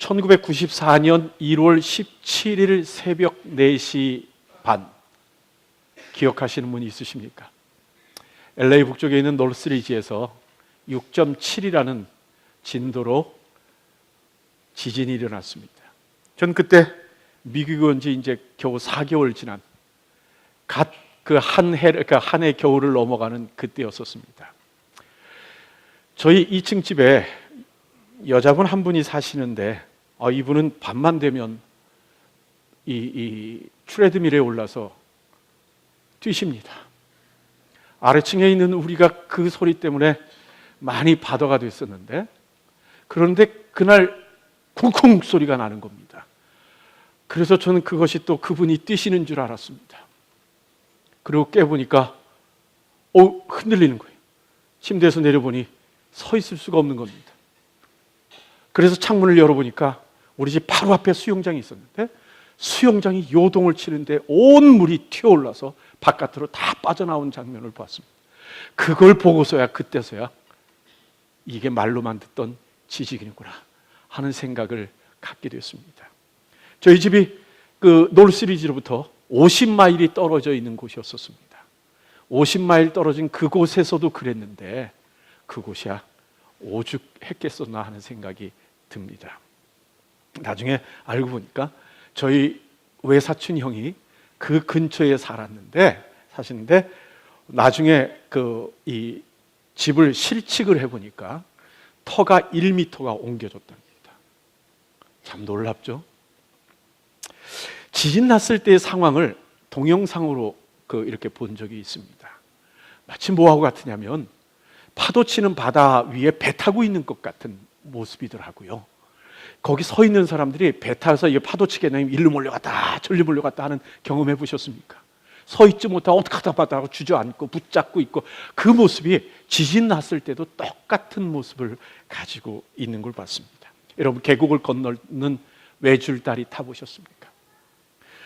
1994년 1월 17일 새벽 4시 반, 기억하시는 분이 있으십니까? LA 북쪽에 있는 노스리지에서 6.7이라는 진도로 지진이 일어났습니다. 전 그때 미국에 온 지 이제 겨우 4개월 지난 갓 그 한 해 겨울을 넘어가는 그때였었습니다. 저희 2층 집에 여자분 한 분이 사시는데 이분은 밤만 되면 이 트레드밀에 올라서 뛰십니다. 아래층에 있는 우리가 그 소리 때문에 많이 바더가 됐었는데, 그런데 그날 쿵쿵 소리가 나는 겁니다. 그래서 저는 그것이 또 그분이 뛰시는 줄 알았습니다. 그리고 깨보니까 흔들리는 거예요. 침대에서 내려보니 서 있을 수가 없는 겁니다. 그래서 창문을 열어보니까 우리 집 바로 앞에 수영장이 있었는데, 수영장이 요동을 치는데 온 물이 튀어올라서 바깥으로 다 빠져나온 장면을 봤습니다. 그걸 보고서야, 그때서야 이게 말로만 듣던 지진이구나 하는 생각을 갖게 됐습니다. 저희 집이 그 노스리지로부터 50마일이 떨어져 있는 곳이었었습니다. 50마일 떨어진 그곳에서도 그랬는데 그곳이야 오죽했겠었나 하는 생각이 듭니다. 나중에 알고 보니까 저희 외사촌 형이 그 근처에 사시는데 나중에 이 집을 실측을 해보니까 터가 1m가 옮겨졌답니다. 참 놀랍죠? 지진 났을 때의 상황을 동영상으로 이렇게 본 적이 있습니다. 마치 뭐하고 같으냐면 파도 치는 바다 위에 배 타고 있는 것 같은 모습이더라고요. 거기 서 있는 사람들이 배 타서 파도 치게 되면 일로 몰려갔다 저리로 몰려갔다 하는 경험 해보셨습니까? 서 있지 못하고 어떻게 하다 바다고 주저앉고 붙잡고 있고, 그 모습이 지진 났을 때도 똑같은 모습을 가지고 있는 걸 봤습니다. 여러분, 계곡을 건너는 외줄다리 타보셨습니까?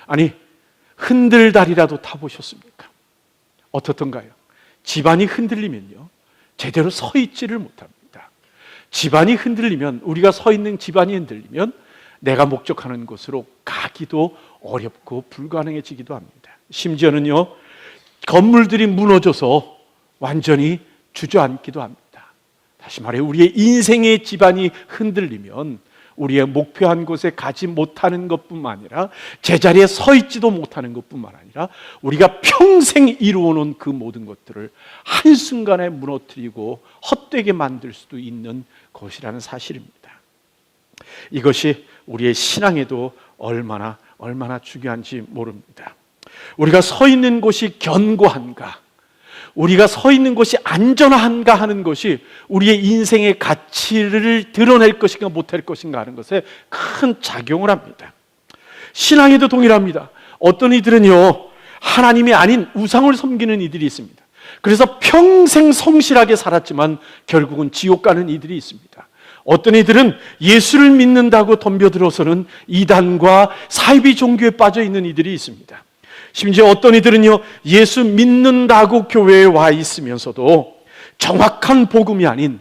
아니, 흔들다리라도 타보셨습니까? 어떻던가요? 집안이 흔들리면요, 제대로 서 있지를 못합니다. 집안이 흔들리면, 우리가 서 있는 집안이 흔들리면 내가 목적하는 곳으로 가기도 어렵고 불가능해지기도 합니다. 심지어는요, 건물들이 무너져서 완전히 주저앉기도 합니다. 다시 말해, 우리의 인생의 집안이 흔들리면 우리의 목표한 곳에 가지 못하는 것뿐만 아니라 제자리에 서 있지도 못하는 것뿐만 아니라 우리가 평생 이루어놓은 그 모든 것들을 한순간에 무너뜨리고 헛되게 만들 수도 있는 것이라는 사실입니다. 이것이 우리의 신앙에도 얼마나 중요한지 모릅니다. 우리가 서 있는 곳이 견고한가, 우리가 서 있는 곳이 안전한가 하는 것이 우리의 인생의 가치를 드러낼 것인가 못할 것인가 하는 것에 큰 작용을 합니다. 신앙에도 동일합니다. 어떤 이들은요, 하나님이 아닌 우상을 섬기는 이들이 있습니다. 그래서 평생 성실하게 살았지만 결국은 지옥 가는 이들이 있습니다. 어떤 이들은 예수를 믿는다고 덤벼들어서는 이단과 사이비 종교에 빠져 있는 이들이 있습니다. 심지어 어떤 이들은요, 예수 믿는다고 교회에 와 있으면서도 정확한 복음이 아닌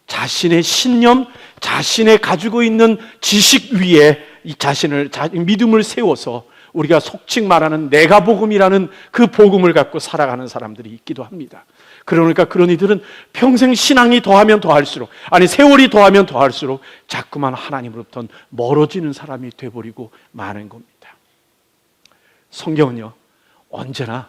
자신의 신념, 자신의 가지고 있는 지식 위에 이 믿음을 세워서 우리가 속칭 말하는 내가 복음이라는 그 복음을 갖고 살아가는 사람들이 있기도 합니다. 그러니까 그런 이들은 평생 신앙이 더하면 더할수록, 세월이 더하면 더할수록 자꾸만 하나님으로부터 멀어지는 사람이 돼버리고 마는 겁니다. 성경은요, 언제나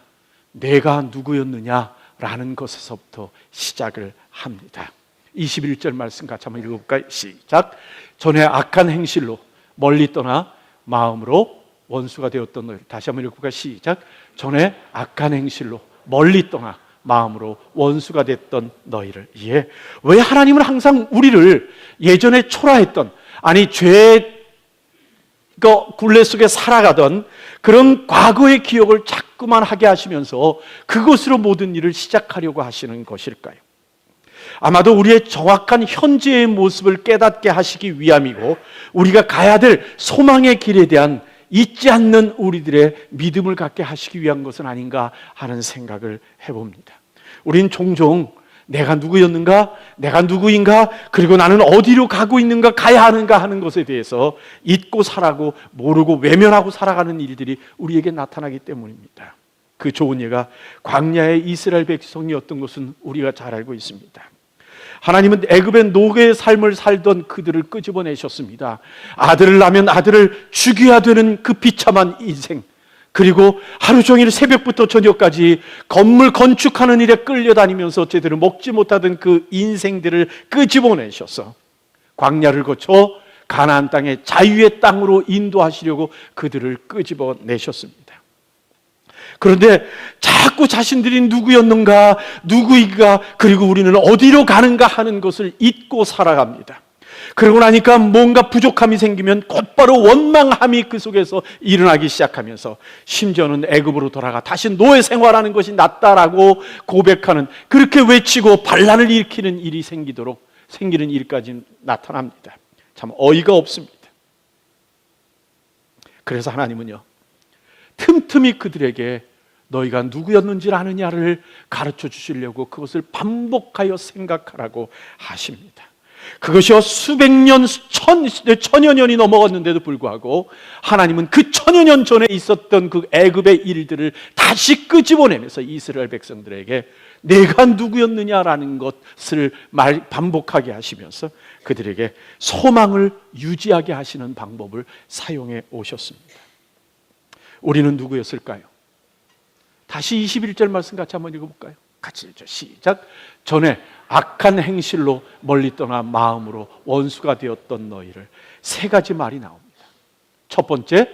내가 누구였느냐라는 것에서부터 시작을 합니다. 21절 말씀 같이 한번 읽어볼까요? 시작. 전에 악한 행실로 멀리 떠나 마음으로 원수가 되었던 너희를. 다시 한번 읽어볼까요? 시작. 전에 악한 행실로 멀리 떠나 마음으로 원수가 됐던 너희를. 왜 하나님은 항상 우리를 예전에 초라했던, 죄의 굴레 속에 살아가던 그런 과거의 기억을 자꾸만 하게 하시면서 그것으로 모든 일을 시작하려고 하시는 것일까요? 아마도 우리의 정확한 현재의 모습을 깨닫게 하시기 위함이고, 우리가 가야 될 소망의 길에 대한 잊지 않는 우리들의 믿음을 갖게 하시기 위한 것은 아닌가 하는 생각을 해봅니다. 우린 종종 내가 누구였는가? 내가 누구인가? 그리고 나는 어디로 가고 있는가? 가야 하는가? 하는 것에 대해서 잊고 살아고 모르고 외면하고 살아가는 일들이 우리에게 나타나기 때문입니다. 그 좋은 예가 광야의 이스라엘 백성이었던 것은 우리가 잘 알고 있습니다. 하나님은 애굽의 노예의 삶을 살던 그들을 끄집어내셨습니다. 아들을 낳으면 아들을 죽여야 되는 그 비참한 인생, 그리고 하루 종일 새벽부터 저녁까지 건물 건축하는 일에 끌려다니면서 제대로 먹지 못하던 그 인생들을 끄집어내셔서 광야를 거쳐 가나안 땅의 자유의 땅으로 인도하시려고 그들을 끄집어내셨습니다. 그런데 자꾸 자신들이 누구였는가, 누구인가, 그리고 우리는 어디로 가는가 하는 것을 잊고 살아갑니다. 그러고 나니까 뭔가 부족함이 생기면 곧바로 원망함이 그 속에서 일어나기 시작하면서 심지어는 애굽으로 돌아가 다시 노예 생활하는 것이 낫다라고 고백하는, 그렇게 외치고 반란을 일으키는 일이 생기는 일까지 나타납니다. 참 어이가 없습니다. 그래서 하나님은요, 틈틈이 그들에게 너희가 누구였는지 아느냐를 가르쳐 주시려고 그것을 반복하여 생각하라고 하십니다. 그것이 수백 년, 천여 년이 넘어갔는데도 불구하고 하나님은 그 천여 년 전에 있었던 그 애굽의 일들을 다시 끄집어내면서 이스라엘 백성들에게 내가 누구였느냐라는 것을 반복하게 하시면서 그들에게 소망을 유지하게 하시는 방법을 사용해 오셨습니다. 우리는 누구였을까요? 다시 21절 말씀 같이 한번 읽어볼까요? 같이 읽죠. 시작. 전에 악한 행실로 멀리 떠나 마음으로 원수가 되었던 너희를. 세 가지 말이 나옵니다. 첫 번째,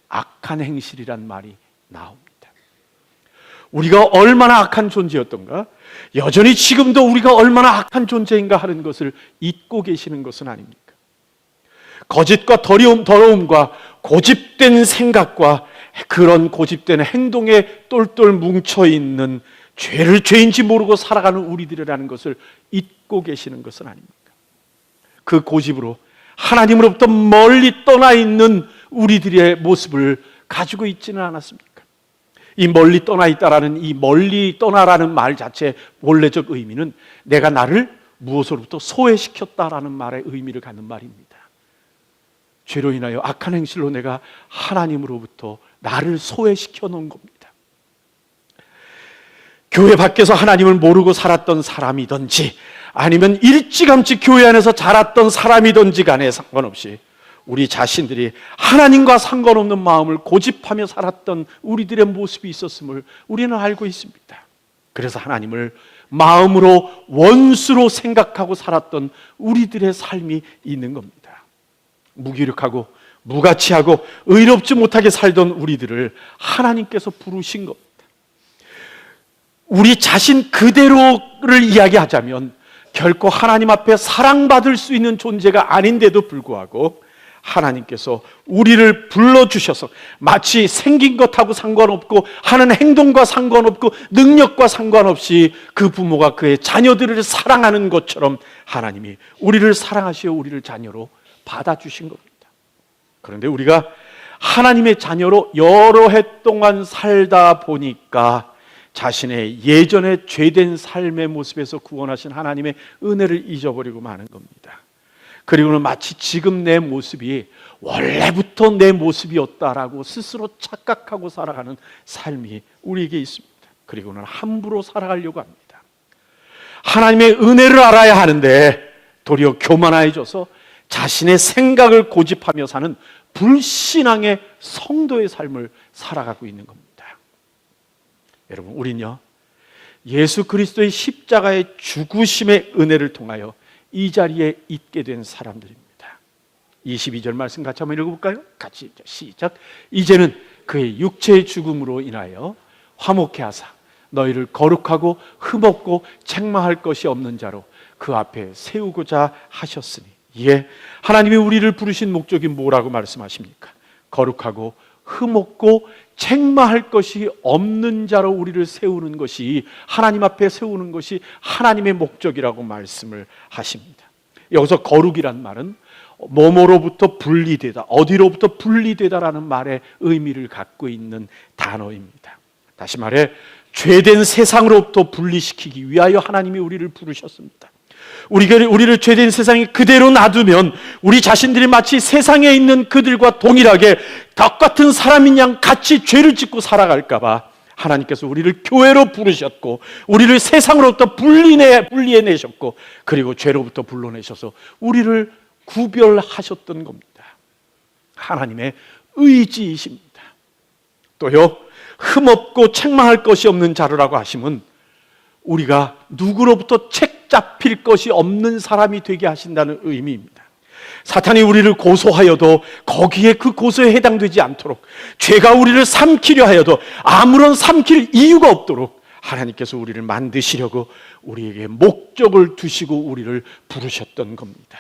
악한 행실이란 말이 나옵니다. 우리가 얼마나 악한 존재였던가, 여전히 지금도 우리가 얼마나 악한 존재인가 하는 것을 잊고 계시는 것은 아닙니까? 거짓과 더러움과 고집된 생각과 그런 고집된 행동에 똘똘 뭉쳐있는 죄를 죄인지 모르고 살아가는 우리들이라는 것을 잊고 계시는 것은 아닙니까? 그 고집으로 하나님으로부터 멀리 떠나 있는 우리들의 모습을 가지고 있지는 않았습니까? 이 멀리 떠나 있다라는, 이 멀리 떠나라는 말 자체의 원래적 의미는 내가 나를 무엇으로부터 소외시켰다라는 말의 의미를 갖는 말입니다. 죄로 인하여 악한 행실로 내가 하나님으로부터 나를 소외시켜 놓은 겁니다. 교회 밖에서 하나님을 모르고 살았던 사람이든지 아니면 일찌감치 교회 안에서 자랐던 사람이든지 간에 상관없이 우리 자신들이 하나님과 상관없는 마음을 고집하며 살았던 우리들의 모습이 있었음을 우리는 알고 있습니다. 그래서 하나님을 마음으로 원수로 생각하고 살았던 우리들의 삶이 있는 겁니다. 무기력하고 무가치하고 의롭지 못하게 살던 우리들을 하나님께서 부르신 겁니다. 우리 자신 그대로를 이야기하자면 결코 하나님 앞에 사랑받을 수 있는 존재가 아닌데도 불구하고 하나님께서 우리를 불러주셔서 마치 생긴 것하고 상관없고 하는 행동과 상관없고 능력과 상관없이 그 부모가 그의 자녀들을 사랑하는 것처럼 하나님이 우리를 사랑하시어 우리를 자녀로 받아주신 겁니다. 그런데 우리가 하나님의 자녀로 여러 해 동안 살다 보니까 자신의 예전의 죄된 삶의 모습에서 구원하신 하나님의 은혜를 잊어버리고 마는 겁니다. 그리고는 마치 지금 내 모습이 원래부터 내 모습이었다라고 스스로 착각하고 살아가는 삶이 우리에게 있습니다. 그리고는 함부로 살아가려고 합니다. 하나님의 은혜를 알아야 하는데 도리어 교만해져서 자신의 생각을 고집하며 사는 불신앙의 성도의 삶을 살아가고 있는 겁니다. 여러분, 우린요, 예수 그리스도의 십자가의 죽으심의 은혜를 통하여 이 자리에 있게 된 사람들입니다. 22절 말씀 같이 한번 읽어볼까요? 같이 읽죠. 시작. 이제는 그의 육체의 죽음으로 인하여 화목케 하사 너희를 거룩하고 흠없고 책망할 것이 없는 자로 그 앞에 세우고자 하셨으니. 예, 하나님이 우리를 부르신 목적이 뭐라고 말씀하십니까? 거룩하고 흠없고 책망할 것이 없는 자로 우리를 세우는 것이, 하나님 앞에 세우는 것이 하나님의 목적이라고 말씀을 하십니다. 여기서 거룩이란 말은 뭐뭐로부터 분리되다, 어디로부터 분리되다라는 말의 의미를 갖고 있는 단어입니다. 다시 말해 죄된 세상으로부터 분리시키기 위하여 하나님이 우리를 부르셨습니다. 우리를 죄된 세상에 그대로 놔두면 우리 자신들이 마치 세상에 있는 그들과 동일하게 똑같은 사람인 양 같이 죄를 짓고 살아갈까 봐 하나님께서 우리를 교회로 부르셨고 우리를 세상으로부터 분리해내셨고 그리고 죄로부터 불러내셔서 우리를 구별하셨던 겁니다. 하나님의 의지이십니다. 또요, 흠없고 책망할 것이 없는 자루라고 하시면 우리가 누구로부터 책 잡힐 것이 없는 사람이 되게 하신다는 의미입니다. 사탄이 우리를 고소하여도 거기에 그 고소에 해당되지 않도록, 죄가 우리를 삼키려 하여도 아무런 삼킬 이유가 없도록 하나님께서 우리를 만드시려고 우리에게 목적을 두시고 우리를 부르셨던 겁니다.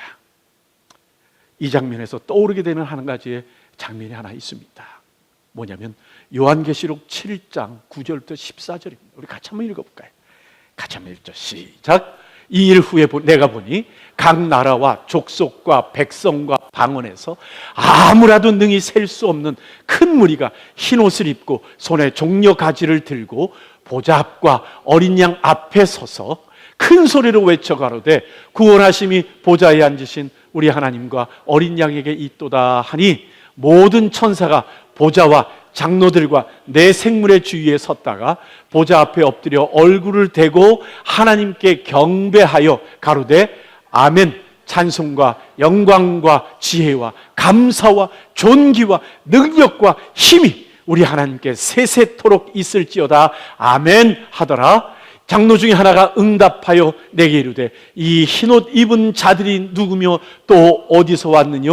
이 장면에서 떠오르게 되는 한 가지의 장면이 하나 있습니다. 뭐냐면 요한계시록 7장 9절부터 14절입니다. 우리 같이 한번 읽어볼까요? 같이 한번 읽죠. 시작. 이 일 후에 내가 보니 각 나라와 족속과 백성과 방언에서 아무라도 능히 셀 수 없는 큰 무리가 흰 옷을 입고 손에 종려 가지를 들고 보좌 앞과 어린 양 앞에 서서 큰 소리로 외쳐 가로되 구원하심이 보좌에 앉으신 우리 하나님과 어린 양에게 있도다 하니 모든 천사가 보좌와 장로들과 내 생물의 주위에 섰다가 보좌 앞에 엎드려 얼굴을 대고 하나님께 경배하여 가로되 아멘, 찬송과 영광과 지혜와 감사와 존귀와 능력과 힘이 우리 하나님께 세세토록 있을지어다 아멘 하더라. 장로 중에 하나가 응답하여 내게 이르되 이 흰옷 입은 자들이 누구며 또 어디서 왔느냐?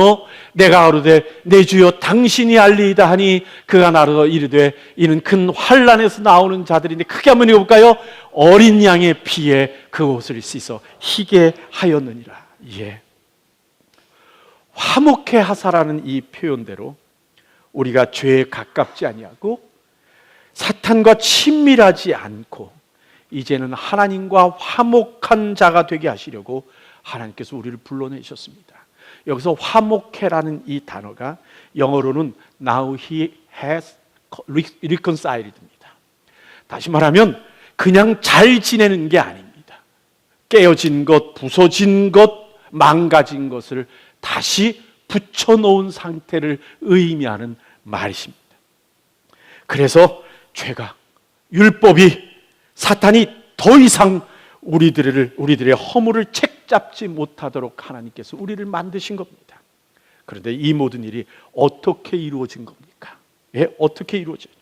내가 가로되 내 주여 당신이 알리이다 하니 그가 나로 이르되 이는 큰 환난에서 나오는 자들인데 크게 한번 읽어볼까요? 어린 양의 피에 그 옷을 씻어 희게 하였느니라. 예. 화목해 하사라는 이 표현대로 우리가 죄에 가깝지 아니하고 사탄과 친밀하지 않고 이제는 하나님과 화목한 자가 되게 하시려고 하나님께서 우리를 불러내셨습니다. 여기서 화목해라는 이 단어가 영어로는 Now he has reconciled입니다. 다시 말하면 그냥 잘 지내는 게 아닙니다. 깨어진 것, 부서진 것, 망가진 것을 다시 붙여놓은 상태를 의미하는 말이십니다. 그래서 죄가, 율법이, 사탄이 더 이상 우리들의 허물을 책잡지 못하도록 하나님께서 우리를 만드신 겁니다. 그런데 이 모든 일이 어떻게 이루어진 겁니까? 예, 어떻게 이루어져요?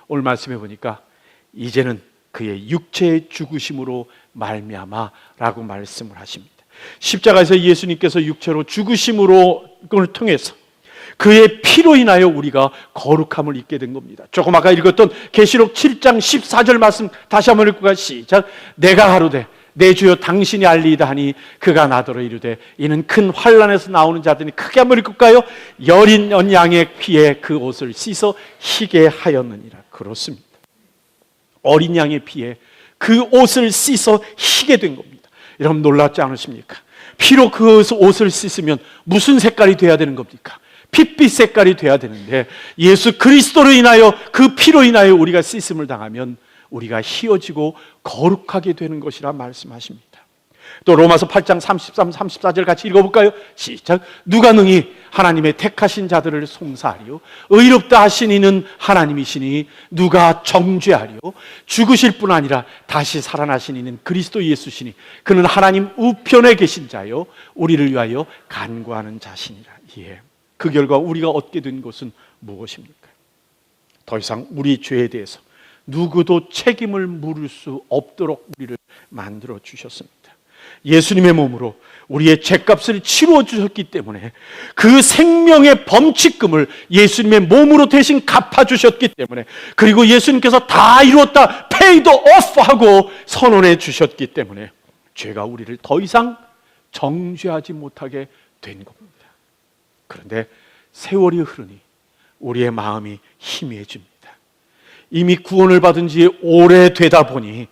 오늘 말씀해 보니까 이제는 그의 육체의 죽으심으로 말미암아라고 말씀을 하십니다. 십자가에서 예수님께서 육체로 죽으심으로 그걸 통해서 그의 피로 인하여 우리가 거룩함을 입게 된 겁니다. 조금 아까 읽었던 계시록 7장 14절 말씀 다시 한번 읽고 가 시작. 내가 가로되 내 주여 당신이 알리이다 하니 그가 나더러 이르되 이는 큰 환난에서 나오는 자들이 크게 한번 읽을까요? 여린 양의 피에 그 옷을 씻어 희게 하였느니라. 그렇습니다. 어린 양의 피에 그 옷을 씻어 희게 된 겁니다. 여러분 놀랍지 않으십니까? 피로 그 옷을 씻으면 무슨 색깔이 돼야 되는 겁니까? 핏빛 색깔이 돼야 되는데 예수 그리스도로 인하여 그 피로 인하여 우리가 씻음을 당하면 우리가 희어지고 거룩하게 되는 것이라 말씀하십니다. 또 로마서 8장 33, 34절 같이 읽어볼까요? 시작. 누가 능히 하나님의 택하신 자들을 송사하리요? 의롭다 하신 이는 하나님이시니 누가 정죄하리요? 죽으실 뿐 아니라 다시 살아나신 이는 그리스도 예수시니 그는 하나님 우편에 계신 자요 우리를 위하여 간구하는 자시니라. 예. 그 결과 우리가 얻게 된 것은 무엇입니까? 더 이상 우리 죄에 대해서 누구도 책임을 물을 수 없도록 우리를 만들어 주셨습니다. 예수님의 몸으로 우리의 죄값을 치루어 주셨기 때문에 그 생명의 범칙금을 예수님의 몸으로 대신 갚아 주셨기 때문에 그리고 예수님께서 다 이루었다 paid off 하고 선언해 주셨기 때문에 죄가 우리를 더 이상 정죄하지 못하게 된 겁니다. 그런데 세월이 흐르니 우리의 마음이 희미해집니다. 이미 구원을 받은 지 오래되다 보니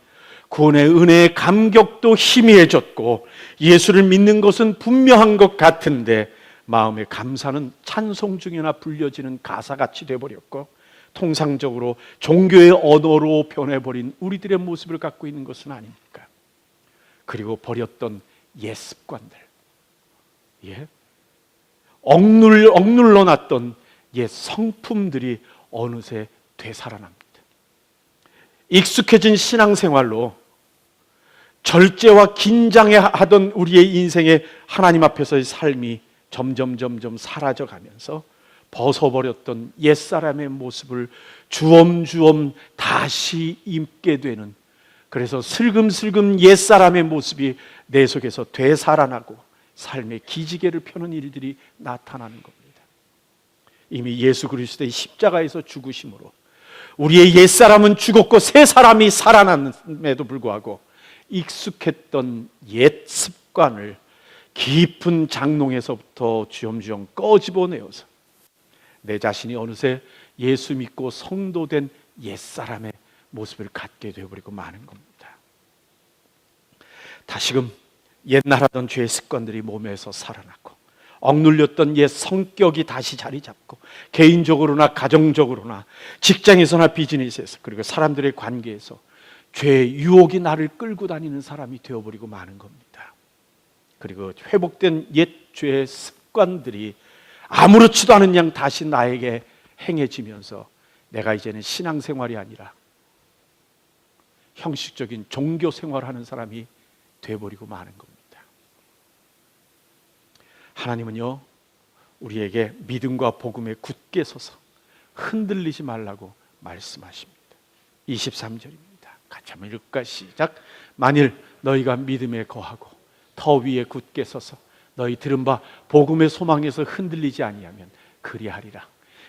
구원의 은혜의 감격도 희미해졌고 예수를 믿는 것은 분명한 것 같은데 마음의 감사는 찬송 중에나 불려지는 가사같이 되어버렸고 통상적으로 종교의 언어로 변해버린 우리들의 모습을 갖고 있는 것은 아닙니까? 그리고 버렸던 옛 습관들, 억눌러 놨던 옛 성품들이 어느새 되살아납니다. 익숙해진 신앙생활로 절제와 긴장해 하던 우리의 인생의 하나님 앞에서의 삶이 점점 사라져가면서 벗어버렸던 옛사람의 모습을 주엄주엄 다시 입게 되는, 그래서 슬금슬금 옛사람의 모습이 내 속에서 되살아나고 삶의 기지개를 펴는 일들이 나타나는 겁니다. 이미 예수 그리스도의 십자가에서 죽으심으로 우리의 옛사람은 죽었고 새 사람이 살아남에도 불구하고 익숙했던 옛 습관을 깊은 장롱에서부터 주엄주엄 꺼집어내어서 내 자신이 어느새 예수 믿고 성도된 옛사람의 모습을 갖게 되어버리고 마는 겁니다. 다시금 옛날 하던 죄의 습관들이 몸에서 살아나고 억눌렸던 옛 성격이 다시 자리 잡고 개인적으로나 가정적으로나 직장에서나 비즈니스에서 그리고 사람들의 관계에서 죄의 유혹이 나를 끌고 다니는 사람이 되어버리고 마는 겁니다. 그리고 회복된 옛 죄의 습관들이 아무렇지도 않은 양 다시 나에게 행해지면서 내가 이제는 신앙생활이 아니라 형식적인 종교 생활하는 사람이 되어버리고 마는 겁니다. 하나님은요, 우리에게 믿음과 복음에 굳게 서서 흔들리지 말라고 말씀하십니다. 23절입니다. 같이 한번 읽을까? 시작. 만일 너희가 믿음에 거하고 터 위에 굳게 서서 너희 들은 바 복음의 소망에서 흔들리지 아니하면 그리하리라.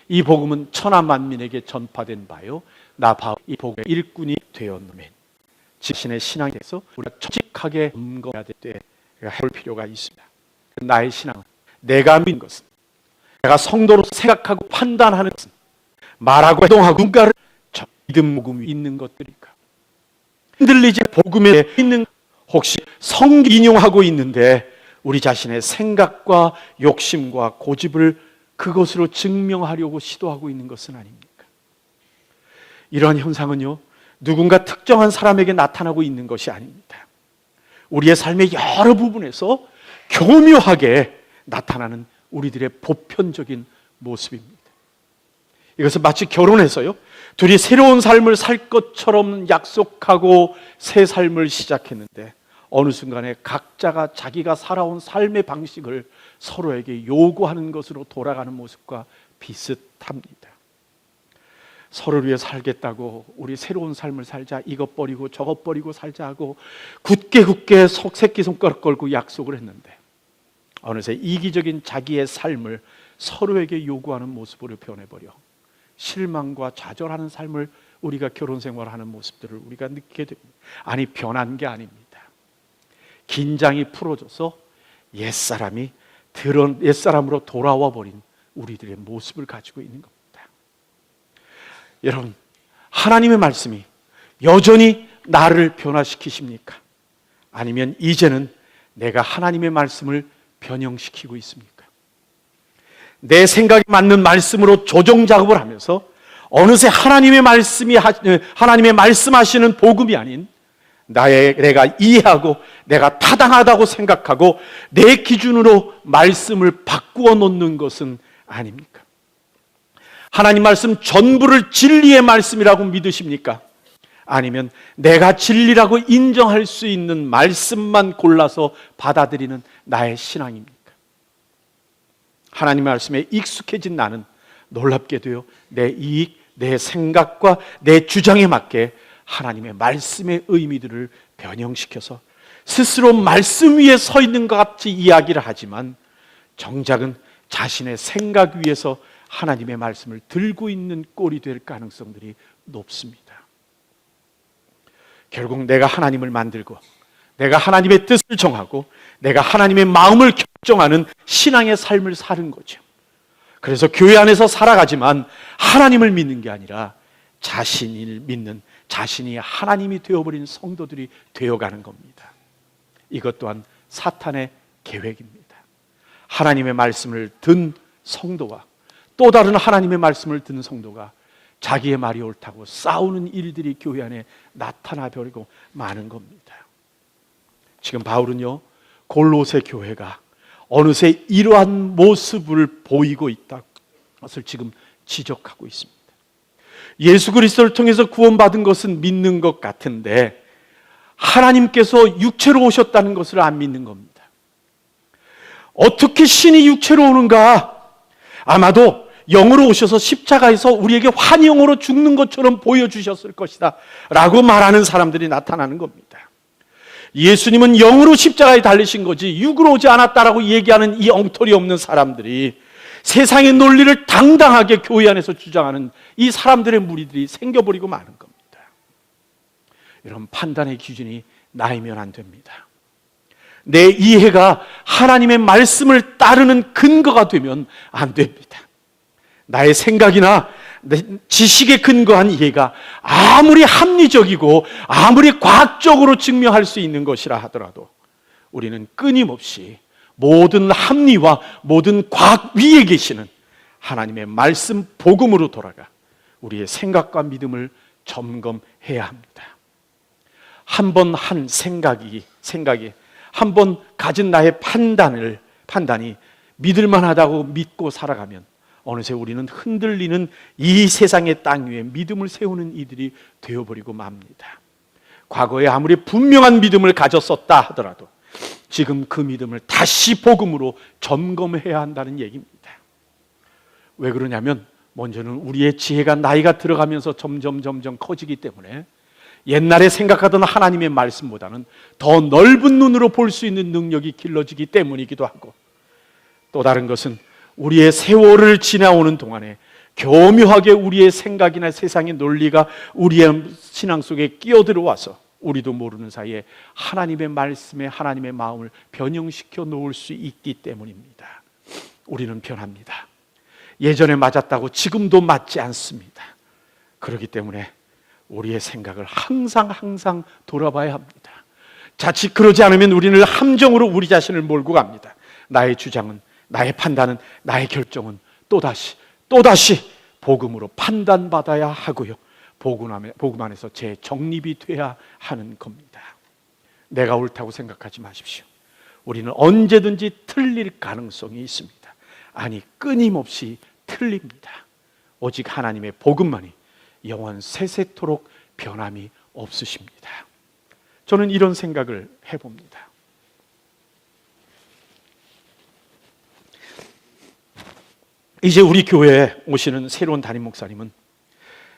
이 복음은 천하 만민에게 전파된 바요 나 바울 이 복음의 일꾼이 되었노멘. 자신의 신앙에 대해서 우리가 정직하게 점검해야 될 때 해볼 필요가 있습니다. 나의 신앙은, 내가 믿는 것은, 내가 성도로 생각하고 판단하는 것은, 말하고 행동하고 눈가를 믿음 복음이 있는 것들일까? 흔들리지 복음에 있는, 혹시 성경 인용하고 있는데 우리 자신의 생각과 욕심과 고집을 그것으로 증명하려고 시도하고 있는 것은 아닙니까? 이러한 현상은요, 누군가 특정한 사람에게 나타나고 있는 것이 아닙니다. 우리의 삶의 여러 부분에서 교묘하게 나타나는 우리들의 보편적인 모습입니다. 이것은 마치 결혼해서요, 둘이 새로운 삶을 살 것처럼 약속하고 새 삶을 시작했는데 어느 순간에 각자가 자기가 살아온 삶의 방식을 서로에게 요구하는 것으로 돌아가는 모습과 비슷합니다. 서로를 위해 살겠다고 우리 새로운 삶을 살자, 이것 버리고 저것 버리고 살자 하고 굳게 새끼손가락 걸고 약속을 했는데 어느새 이기적인 자기의 삶을 서로에게 요구하는 모습으로 변해버려 실망과 좌절하는 삶을 우리가 결혼생활하는 모습들을 우리가 느끼게 됩니다. 아니, 변한 게 아닙니다. 긴장이 풀어져서 옛사람으로 돌아와 버린 우리들의 모습을 가지고 있는 겁니다. 여러분, 하나님의 말씀이 여전히 나를 변화시키십니까? 아니면 이제는 내가 하나님의 말씀을 변형시키고 있습니까? 내 생각에 맞는 말씀으로 조정 작업을 하면서 어느새 하나님의 말씀하시는 복음이 아닌 내가 이해하고 내가 타당하다고 생각하고 내 기준으로 말씀을 바꾸어 놓는 것은 아닙니까? 하나님 말씀 전부를 진리의 말씀이라고 믿으십니까? 아니면 내가 진리라고 인정할 수 있는 말씀만 골라서 받아들이는 나의 신앙입니까? 하나님 말씀에 익숙해진 나는 놀랍게도요, 내 이익, 내 생각과 내 주장에 맞게 하나님의 말씀의 의미들을 변형시켜서 스스로 말씀 위에 서 있는 것 같이 이야기를 하지만 정작은 자신의 생각 위에서 하나님의 말씀을 들고 있는 꼴이 될 가능성들이 높습니다. 결국 내가 하나님을 만들고 내가 하나님의 뜻을 정하고 내가 하나님의 마음을 결정하는 신앙의 삶을 사는 거죠. 그래서 교회 안에서 살아가지만 하나님을 믿는 게 아니라 자신을 믿는, 자신이 하나님이 되어버린 성도들이 되어가는 겁니다. 이것 또한 사탄의 계획입니다. 하나님의 말씀을 든 성도와 또 다른 하나님의 말씀을 듣는 성도가 자기의 말이 옳다고 싸우는 일들이 교회 안에 나타나 버리고 마는 겁니다. 지금 바울은요, 골로새 교회가 어느새 이러한 모습을 보이고 있다는 것을 지금 지적하고 있습니다. 예수 그리스도를 통해서 구원받은 것은 믿는 것 같은데 하나님께서 육체로 오셨다는 것을 안 믿는 겁니다. 어떻게 신이 육체로 오는가? 아마도 영으로 오셔서 십자가에서 우리에게 환영으로 죽는 것처럼 보여주셨을 것이다 라고 말하는 사람들이 나타나는 겁니다. 예수님은 영으로 십자가에 달리신 거지 육으로 오지 않았다라고 얘기하는 이 엉터리 없는 사람들이, 세상의 논리를 당당하게 교회 안에서 주장하는 이 사람들의 무리들이 생겨버리고 마는 겁니다. 이런 판단의 기준이 나이면 안 됩니다. 내 이해가 하나님의 말씀을 따르는 근거가 되면 안 됩니다. 나의 생각이나 내 지식에 근거한 이해가 아무리 합리적이고 아무리 과학적으로 증명할 수 있는 것이라 하더라도 우리는 끊임없이 모든 합리와 모든 과학 위에 계시는 하나님의 말씀 복음으로 돌아가 우리의 생각과 믿음을 점검해야 합니다. 한 번 한 생각이 한 번 가진 나의 판단이 믿을만하다고 믿고 살아가면 어느새 우리는 흔들리는 이 세상의 땅 위에 믿음을 세우는 이들이 되어버리고 맙니다. 과거에 아무리 분명한 믿음을 가졌었다 하더라도 지금 그 믿음을 다시 복음으로 점검해야 한다는 얘기입니다. 왜 그러냐면 먼저는 우리의 지혜가 나이가 들어가면서 점점 커지기 때문에 옛날에 생각하던 하나님의 말씀보다는 더 넓은 눈으로 볼 수 있는 능력이 길러지기 때문이기도 하고, 또 다른 것은 우리의 세월을 지나오는 동안에 교묘하게 우리의 생각이나 세상의 논리가 우리의 신앙 속에 끼어들어와서 우리도 모르는 사이에 하나님의 말씀에 하나님의 마음을 변형시켜 놓을 수 있기 때문입니다. 우리는 변합니다. 예전에 맞았다고 지금도 맞지 않습니다. 그렇기 때문에 우리의 생각을 항상 돌아봐야 합니다. 자칫 그러지 않으면 우리는 함정으로 우리 자신을 몰고 갑니다. 나의 주장은, 나의 판단은, 나의 결정은 또다시 복음으로 판단받아야 하고요, 복음 안에서 재정립이 돼야 하는 겁니다. 내가 옳다고 생각하지 마십시오. 우리는 언제든지 틀릴 가능성이 있습니다. 아니, 끊임없이 틀립니다. 오직 하나님의 복음만이 영원 세세토록 변함이 없으십니다. 저는 이런 생각을 해봅니다. 이제 우리 교회에 오시는 새로운 담임 목사님은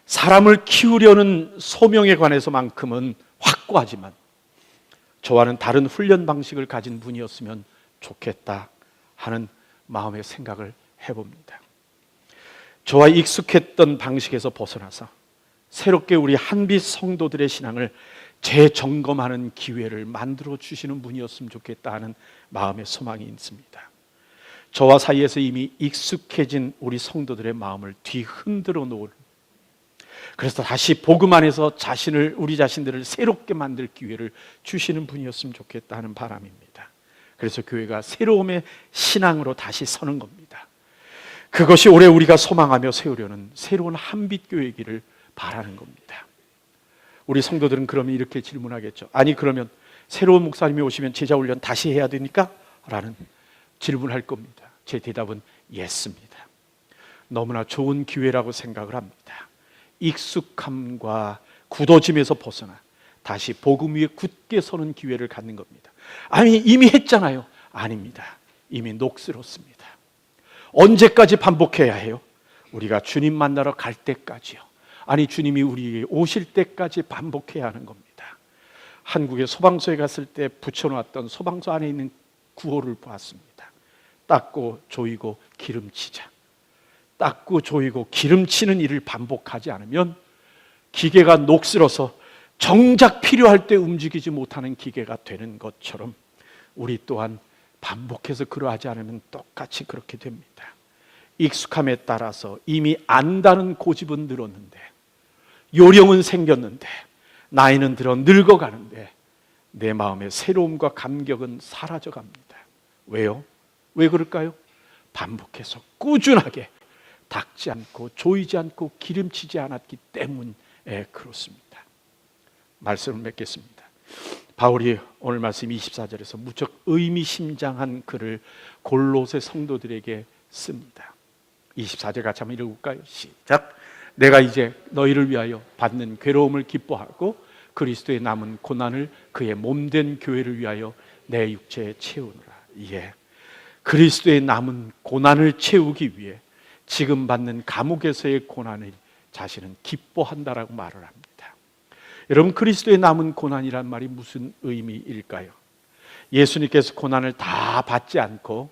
사람을 키우려는 소명에 관해서만큼은 확고하지만 저와는 다른 훈련 방식을 가진 분이었으면 좋겠다 하는 마음의 생각을 해봅니다. 저와 익숙했던 방식에서 벗어나서 새롭게 우리 한빛 성도들의 신앙을 재점검하는 기회를 만들어 주시는 분이었으면 좋겠다 하는 마음의 소망이 있습니다. 저와 사이에서 이미 익숙해진 우리 성도들의 마음을 뒤흔들어 놓을, 그래서 다시 복음 안에서 우리 자신들을 새롭게 만들 기회를 주시는 분이었으면 좋겠다 하는 바람입니다. 그래서 교회가 새로움의 신앙으로 다시 서는 겁니다. 그것이 올해 우리가 소망하며 세우려는 새로운 한빛교회이기를 바라는 겁니다. 우리 성도들은 그러면 이렇게 질문하겠죠. 아니, 그러면 새로운 목사님이 오시면 제자훈련 다시 해야 됩니까? 라는 질문할 겁니다. 제 대답은 예스입니다. 너무나 좋은 기회라고 생각을 합니다. 익숙함과 굳어짐에서 벗어나 다시 복음 위에 굳게 서는 기회를 갖는 겁니다. 아니, 이미 했잖아요. 아닙니다. 이미 녹슬었습니다. 언제까지 반복해야 해요? 우리가 주님 만나러 갈 때까지요. 아니, 주님이 우리에게 오실 때까지 반복해야 하는 겁니다. 한국의 소방서에 갔을 때 붙여놓았던 소방서 안에 있는 구호를 보았습니다. 닦고 조이고 기름치자. 닦고 조이고 기름치는 일을 반복하지 않으면 기계가 녹슬어서 정작 필요할 때 움직이지 못하는 기계가 되는 것처럼 우리 또한 반복해서 그러하지 않으면 똑같이 그렇게 됩니다. 익숙함에 따라서 이미 안다는 고집은 늘었는데, 요령은 생겼는데, 나이는 들어 늙어가는데 내 마음의 새로움과 감격은 사라져갑니다. 왜요? 왜 그럴까요? 반복해서 꾸준하게 닦지 않고 조이지 않고 기름치지 않았기 때문에 그렇습니다. 말씀을 맺겠습니다. 바울이 오늘 말씀 24절에서 무척 의미심장한 글을 골로새 성도들에게 씁니다. 24절 같이 한번 읽어볼까요? 시작. 내가 이제 너희를 위하여 받는 괴로움을 기뻐하고 그리스도의 남은 고난을 그의 몸된 교회를 위하여 내 육체에 채우노라. 예, 그리스도의 남은 고난을 채우기 위해 지금 받는 감옥에서의 고난을 자신은 기뻐한다라고 말을 합니다. 여러분, 그리스도의 남은 고난이란 말이 무슨 의미일까요? 예수님께서 고난을 다 받지 않고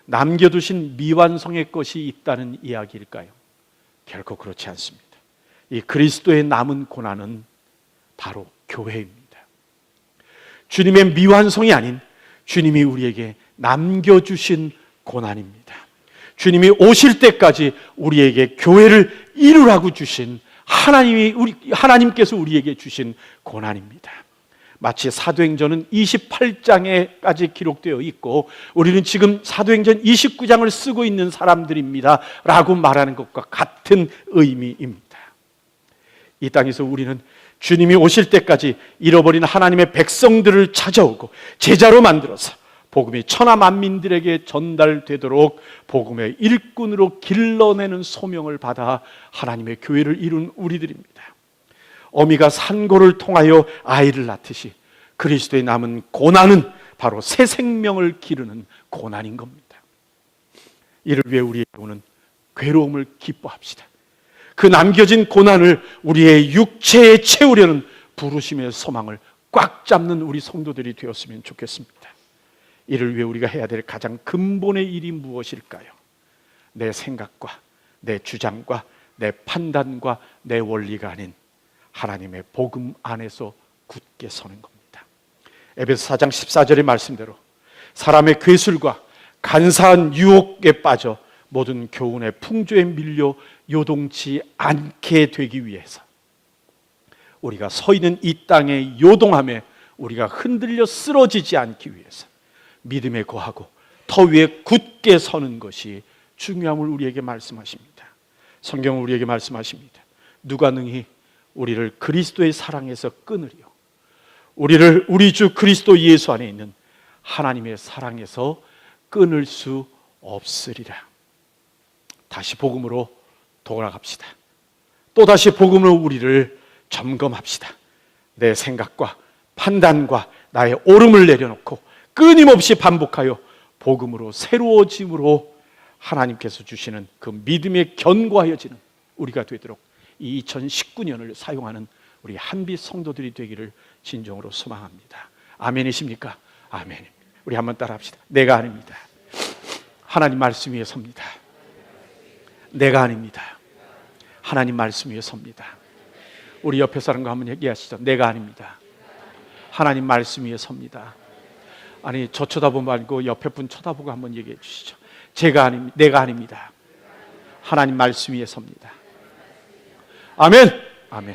남겨두신 미완성의 것이 있다는 이야기일까요? 결코 그렇지 않습니다. 이 그리스도의 남은 고난은 바로 교회입니다. 주님의 미완성이 아닌 주님이 우리에게 남겨주신 고난입니다. 주님이 오실 때까지 우리에게 교회를 이루라고 주신 하나님께서 우리에게 주신 고난입니다. 마치 사도행전은 28장에까지 기록되어 있고 우리는 지금 사도행전 29장을 쓰고 있는 사람들입니다 라고 말하는 것과 같은 의미입니다. 이 땅에서 우리는 주님이 오실 때까지 잃어버린 하나님의 백성들을 찾아오고 제자로 만들어서 복음이 천하 만민들에게 전달되도록 복음의 일꾼으로 길러내는 소명을 받아 하나님의 교회를 이룬 우리들입니다. 어미가 산고를 통하여 아이를 낳듯이 그리스도의 남은 고난은 바로 새 생명을 기르는 고난인 겁니다. 이를 위해 우리의 영혼은 괴로움을 기뻐합시다. 그 남겨진 고난을 우리의 육체에 채우려는 부르심의 소망을 꽉 잡는 우리 성도들이 되었으면 좋겠습니다. 이를 위해 우리가 해야 될 가장 근본의 일이 무엇일까요? 내 생각과 내 주장과 내 판단과 내 원리가 아닌 하나님의 복음 안에서 굳게 서는 겁니다. 에베소 4장 14절의 말씀대로 사람의 괴술과 간사한 유혹에 빠져 모든 교훈의 풍조에 밀려 요동치 않게 되기 위해서 우리가 서 있는 이 땅의 요동함에 우리가 흔들려 쓰러지지 않기 위해서 믿음에 거하고 터 위에 굳게 서는 것이 중요함을 우리에게 말씀하십니다. 성경은 우리에게 말씀하십니다. 누가 능히 우리를 그리스도의 사랑에서 끊으리요 우리를 우리 주 그리스도 예수 안에 있는 하나님의 사랑에서 끊을 수 없으리라. 다시 복음으로 돌아갑시다. 또다시 복음으로 우리를 점검합시다. 내 생각과 판단과 나의 옳음을 내려놓고 끊임없이 반복하여 복음으로 새로워짐으로 하나님께서 주시는 그 믿음에 견고하여지는 우리가 되도록 이 2019년을 사용하는 우리 한빛 성도들이 되기를 진정으로 소망합니다. 아멘이십니까? 아멘. 우리 한번 따라합시다. 내가 아닙니다. 하나님 말씀 위에 섭니다. 내가 아닙니다. 하나님 말씀 위에 섭니다. 우리 옆에 사람과 한번 얘기하시죠. 내가 아닙니다. 하나님 말씀 위에 섭니다. 아니, 저 쳐다보지 말고 옆에 분 쳐다보고 한번 얘기해 주시죠. 내가 아닙니다. 하나님 말씀 위에 섭니다. 아멘. 아멘.